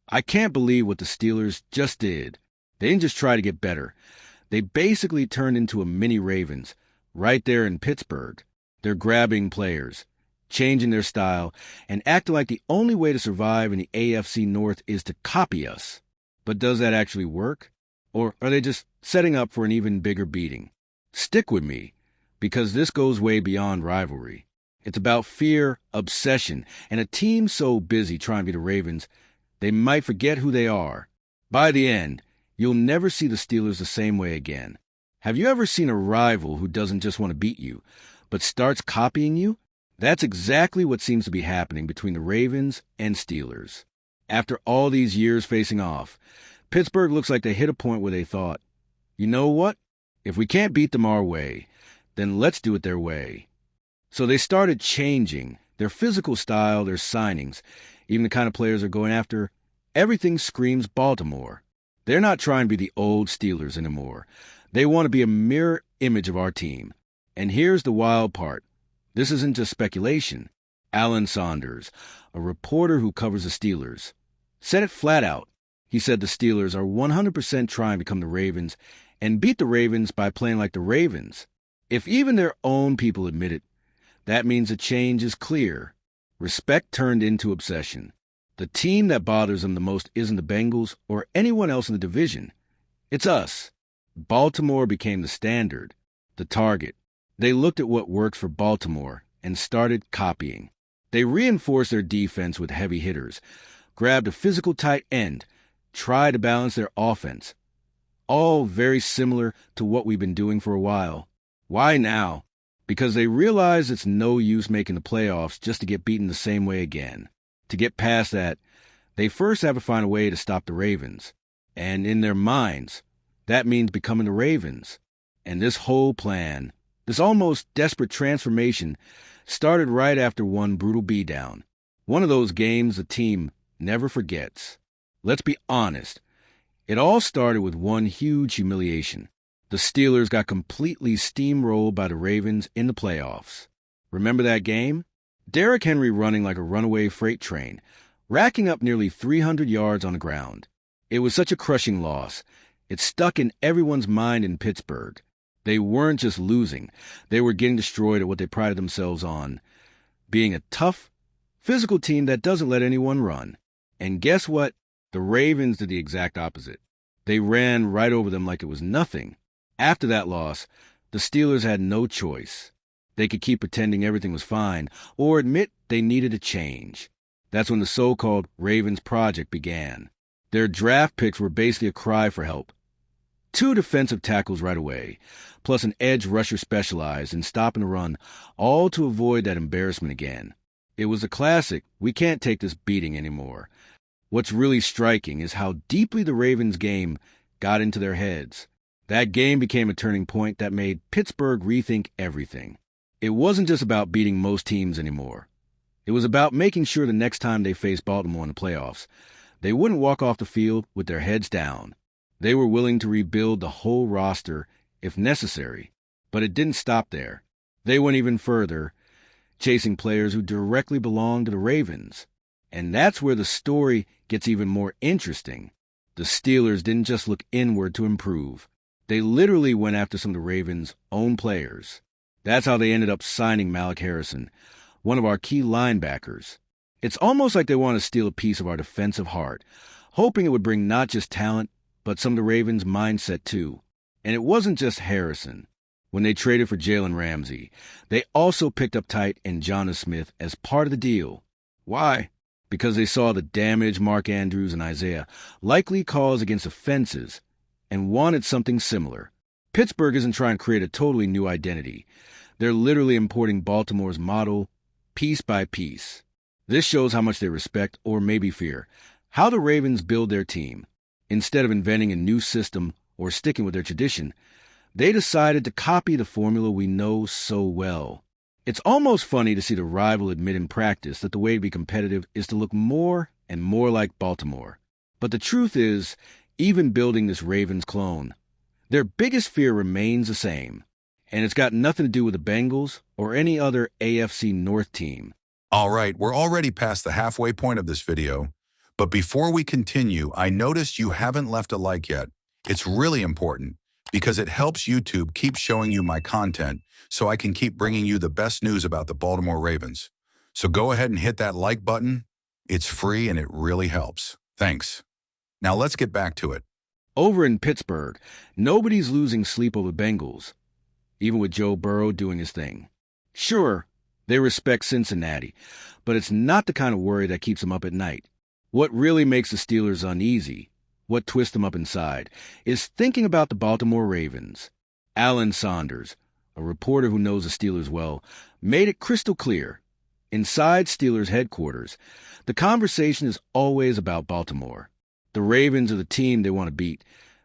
I can't believe what the Steelers just did. They didn't just try to get better. They basically turned into a mini Ravens right there in Pittsburgh. They're grabbing players, changing their style, and acting like the only way to survive in the AFC North is to copy us. But does that actually work? Or are they just setting up for an even bigger beating? Stick with me, because this goes way beyond rivalry. It's about fear, obsession, and a team so busy trying to be the Ravens, they might forget who they are. By the end, you'll never see the Steelers the same way again. Have you ever seen a rival who doesn't just want to beat you, but starts copying you? That's exactly what seems to be happening between the Ravens and Steelers. After all these years facing off, Pittsburgh looks like they hit a point where they thought, you know what? If we can't beat them our way, then let's do it their way. So they started changing their physical style, their signings, even the kind of players they're going after. Everything screams Baltimore. They're not trying to be the old Steelers anymore. They want to be a mirror image of our team. And here's the wild part. This isn't just speculation. Alan Saunders, a reporter who covers the Steelers, said it flat out. He said the Steelers are 100% trying to become the Ravens and beat the Ravens by playing like the Ravens. If even their own people admit it, that means a change is clear. Respect turned into obsession. The team that bothers them the most isn't the Bengals or anyone else in the division. It's us. Baltimore became the standard, the target. They looked at what works for Baltimore and started copying. They reinforced their defense with heavy hitters, grabbed a physical tight end, tried to balance their offense. All very similar to what we've been doing for a while. Why now? Because they realize it's no use making the playoffs just to get beaten the same way again. To get past that, they first have to find a way to stop the Ravens. And in their minds, that means becoming the Ravens. And this whole plan, this almost desperate transformation, started right after one brutal beatdown. One of those games the team never forgets. Let's be honest. It all started with one huge humiliation. The Steelers got completely steamrolled by the Ravens in the playoffs. Remember that game? Derrick Henry running like a runaway freight train, racking up nearly 300 yards on the ground. It was such a crushing loss. It stuck in everyone's mind in Pittsburgh. They weren't just losing. They were getting destroyed at what they prided themselves on, being a tough, physical team that doesn't let anyone run. And guess what? The Ravens did the exact opposite. They ran right over them like it was nothing. After that loss, the Steelers had no choice. They could keep pretending everything was fine or admit they needed a change. That's when the so-called Ravens Project began. Their draft picks were basically a cry for help. 2 defensive tackles right away, plus an edge rusher specialized in stopping the run, all to avoid that embarrassment again. It was a classic, we can't take this beating anymore. What's really striking is how deeply the Ravens game got into their heads. That game became a turning point that made Pittsburgh rethink everything. It wasn't just about beating most teams anymore. It was about making sure the next time they faced Baltimore in the playoffs, they wouldn't walk off the field with their heads down. They were willing to rebuild the whole roster if necessary. But it didn't stop there. They went even further, chasing players who directly belonged to the Ravens. And that's where the story gets even more interesting. The Steelers didn't just look inward to improve. They literally went after some of the Ravens' own players. That's how they ended up signing Malik Harrison, one of our key linebackers. It's almost like they want to steal a piece of our defensive heart, hoping it would bring not just talent, but some of the Ravens' mindset too. And it wasn't just Harrison. When they traded for Jalen Ramsey, they also picked up tight end Jonnu Smith as part of the deal. Why? Because they saw the damage Mark Andrews and Isaiah likely cause against offenses and wanted something similar. Pittsburgh isn't trying to create a totally new identity. They're literally importing Baltimore's model piece by piece. This shows how much they respect, or maybe fear, how the Ravens build their team. Instead of inventing a new system or sticking with their tradition, they decided to copy the formula we know so well. It's almost funny to see the rival admit in practice that the way to be competitive is to look more and more like Baltimore. But the truth is, even building this Ravens clone, their biggest fear remains the same. And it's got nothing to do with the Bengals or any other AFC North team. All right, we're already past the halfway point of this video, But before we continue, I noticed you haven't left a like yet. It's really important because it helps YouTube keep showing you my content so I can keep bringing you the best news about the Baltimore Ravens. So go ahead and hit that like button. It's free and it really helps. Thanks. Now let's get back to it. Over in Pittsburgh, nobody's losing sleep over Bengals, even with Joe Burrow doing his thing. Sure, they respect Cincinnati, but it's not the kind of worry that keeps them up at night. What really makes the Steelers uneasy, what twists them up inside, is thinking about the Baltimore Ravens. Alan Saunders, a reporter who knows the Steelers well, made it crystal clear. Inside Steelers headquarters, the conversation is always about Baltimore. The Ravens are the team they want to beat,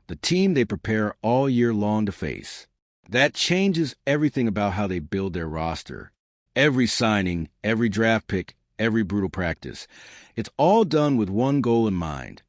the team they prepare all year long to face. That changes everything about how they build their roster. Every signing, every draft pick, every brutal practice. It's all done with one goal in mind: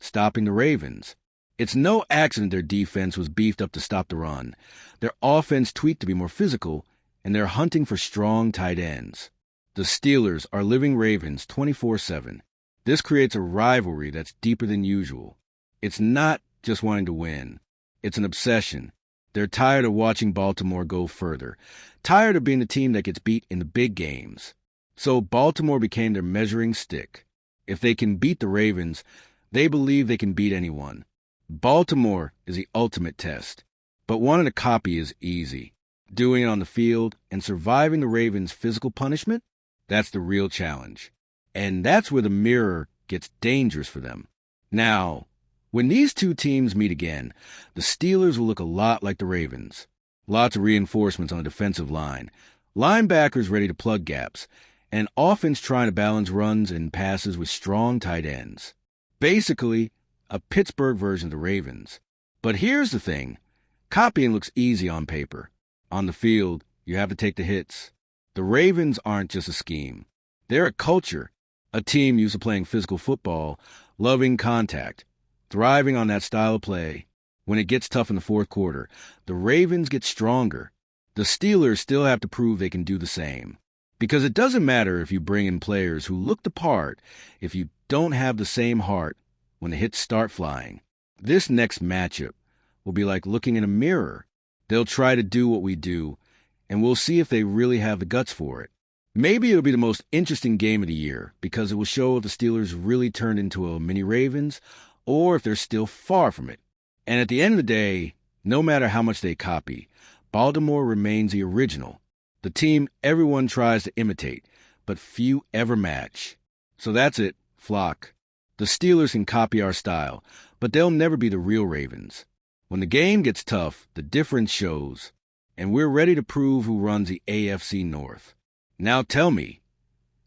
stopping the Ravens. It's no accident their defense was beefed up to stop the run. Their offense tweaked to be more physical, and they're hunting for strong tight ends. The Steelers are living Ravens 24/7. This creates a rivalry that's deeper than usual. It's not just wanting to win. It's an obsession. They're tired of watching Baltimore go further, tired of being the team that gets beat in the big games. So Baltimore became their measuring stick. If they can beat the Ravens, they believe they can beat anyone. Baltimore is the ultimate test, but wanting to copy is easy. Doing it on the field and surviving the Ravens' physical punishment, that's the real challenge. And that's where the mirror gets dangerous for them. Now, when these two teams meet again, the Steelers will look a lot like the Ravens. Lots of reinforcements on the defensive line, linebackers ready to plug gaps, and offense trying to balance runs and passes with strong tight ends. Basically, a Pittsburgh version of the Ravens. But here's the thing. Copying looks easy on paper. On the field, you have to take the hits. The Ravens aren't just a scheme. They're a culture, a team used to playing physical football, loving contact, thriving on that style of play. When it gets tough in the fourth quarter, the Ravens get stronger. The Steelers still have to prove they can do the same. Because it doesn't matter if you bring in players who look the part if you don't have the same heart when the hits start flying. This next matchup will be like looking in a mirror. They'll try to do what we do, and we'll see if they really have the guts for it. Maybe it'll be the most interesting game of the year because it will show if the Steelers really turned into a mini Ravens or if they're still far from it. And at the end of the day, no matter how much they copy, Baltimore remains the original, the team everyone tries to imitate, but few ever match. So that's it, flock. The Steelers can copy our style, but they'll never be the real Ravens. When the game gets tough, the difference shows, and we're ready to prove who runs the AFC North. Now tell me,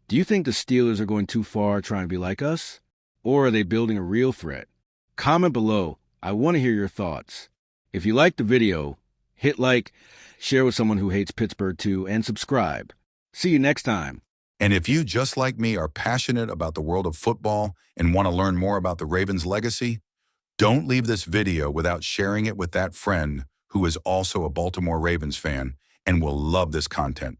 do you think the Steelers are going too far trying to be like us? Or are they building a real threat? Comment below. I want to hear your thoughts. If you liked the video, hit like, share with someone who hates Pittsburgh too, and subscribe. See you next time. And if you, just like me, are passionate about the world of football and want to learn more about the Ravens' legacy, don't leave this video without sharing it with that friend who is also a Baltimore Ravens fan and will love this content.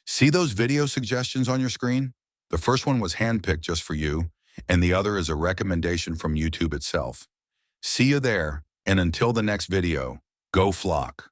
See those video suggestions on your screen? The first one was handpicked just for you, and the other is a recommendation from YouTube itself. See you there, and until the next video, go Flock.